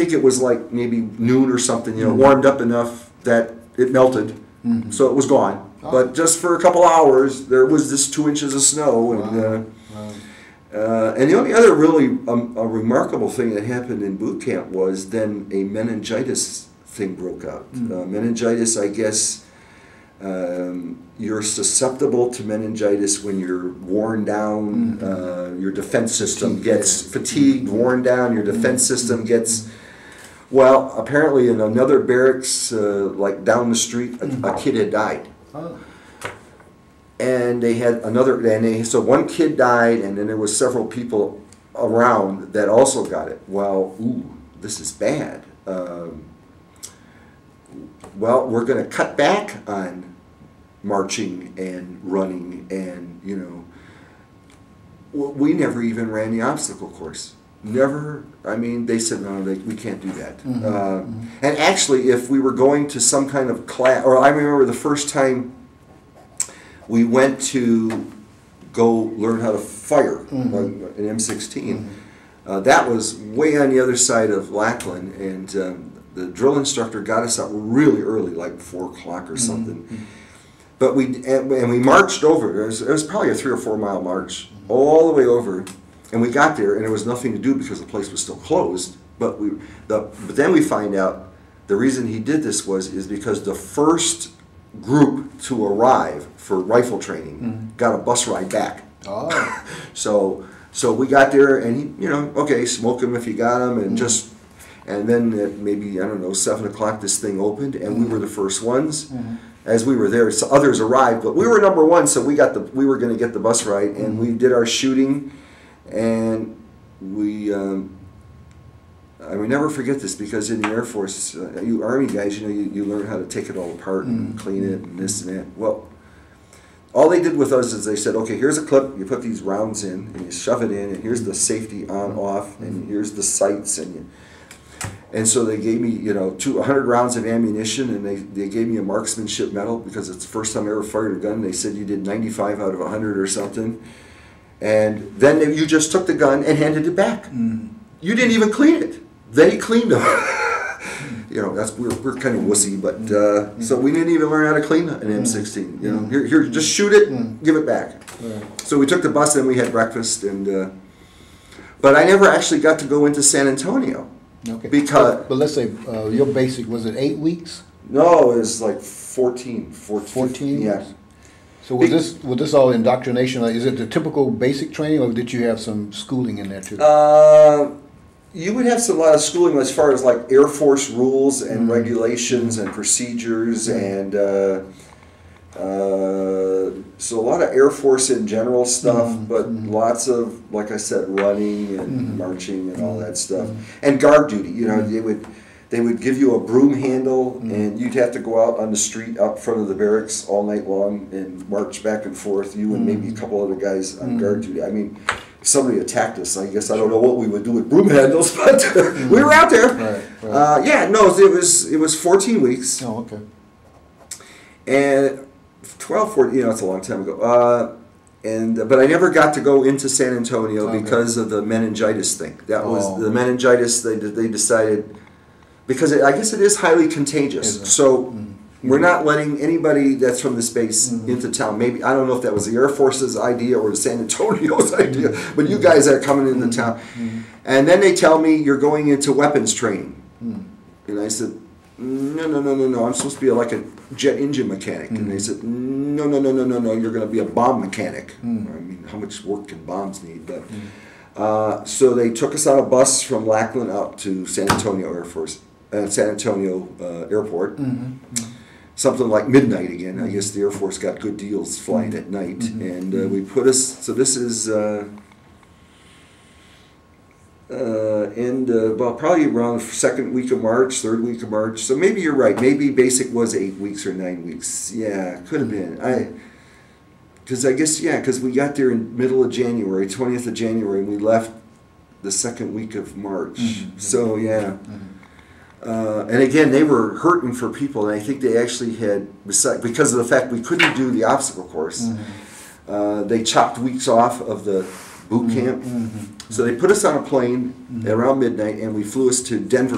think it was like maybe noon or something, you know, warmed up enough that it melted, so it was gone. Oh. But just for a couple hours, there was this 2 inches of snow. And, and the only other really a remarkable thing that happened in boot camp was then a meningitis thing broke out. Meningitis, I guess, you're susceptible to meningitis when you're worn down, your defense system gets fatigued, worn down, your defense system gets... Well, apparently in another barracks, like down the street, a kid had died. Oh. And they had another, so one kid died, and then there was several people around that also got it. Well, this is bad. Well, we're going to cut back on marching and running, and, you know, we never even ran the obstacle course. Never. I mean, they said, no, we can't do that. And actually, if we were going to some kind of class, or I remember the first time we went to go learn how to fire an M16. That was way on the other side of Lackland, and the drill instructor got us out really early, like 4 o'clock or something. But we marched over. It was probably a 3 or 4 mile march all the way over, and we got there, and there was nothing to do because the place was still closed. But then we find out the reason he did this is because the first group to arrive for rifle training got a bus ride back. Oh. So we got there, and he, you know, okay, smoke them if you got them, and and then at maybe, I don't know, 7 o'clock this thing opened, and we were the first ones. As we were there, so others arrived, but we were number one, so we were going to get the bus ride, and we did our shooting, and we. I will never forget this, because in the Air Force, you Army guys, you know, you learn how to take it all apart and clean it and this and that. Well, all they did with us is they said, okay, here's a clip, you put these rounds in, and you shove it in, and here's the safety on, off, and here's the sights, and so they gave me, you know, 100 rounds of ammunition, and they gave me a marksmanship medal, because it's the first time I ever fired a gun. They said you did 95 out of 100 or something, and then you just took the gun and handed it back. You didn't even clean it. They cleaned them. You know, we're kind of wussy, but so we didn't even learn how to clean an M16. You know, here, just shoot it, give it back. So we took the bus, and we had breakfast, and but I never actually got to go into San Antonio. Okay. Because but let's say your basic, was it 8 weeks? No, it was like 14. 14? Yeah. So was this all indoctrination? Like, is it the typical basic training, or did you have some schooling in there too? You would have a lot of schooling as far as like Air Force rules and regulations and procedures, and so a lot of Air Force in general stuff, but lots of, like I said, running and marching and all that stuff, and guard duty. You know, they would give you a broom handle, and you'd have to go out on the street out front of the barracks all night long and march back and forth. You and maybe a couple other guys on guard duty. I mean, if somebody attacked us, I guess I don't know what we would do with broom handles, but we were out there. Right. Yeah, no, it was 14 weeks. Oh, okay. And 12, 14, you know, it's a long time ago. But I never got to go into San Antonio because of the meningitis thing. That was the meningitis. They decided, because I guess it is highly contagious. So we're not letting anybody that's from the space into town. Maybe, I don't know if that was the Air Force's idea or the San Antonio's idea, but you guys are coming into town. And then they tell me you're going into weapons training. And I said, no, I'm supposed to be like a jet engine mechanic. And they said, no, you're going to be a bomb mechanic. I mean, how much work can bombs need? But so they took us on a bus from Lackland out to San Antonio Airport. Something like midnight again. I guess the Air Force got good deals flying at night. And we put us, so this is well, probably around the second week of March, third week of March. So maybe you're right. Maybe basic was 8 weeks or 9 weeks. Yeah, could have been. Because I guess, yeah, because we got there in middle of January, 20th of January, and we left the second week of March. So, yeah. And again, they were hurting for people, and I think they actually had, because of the fact we couldn't do the obstacle course, they chopped weeks off of the boot camp. So they put us on a plane at around midnight, and we flew us to Denver,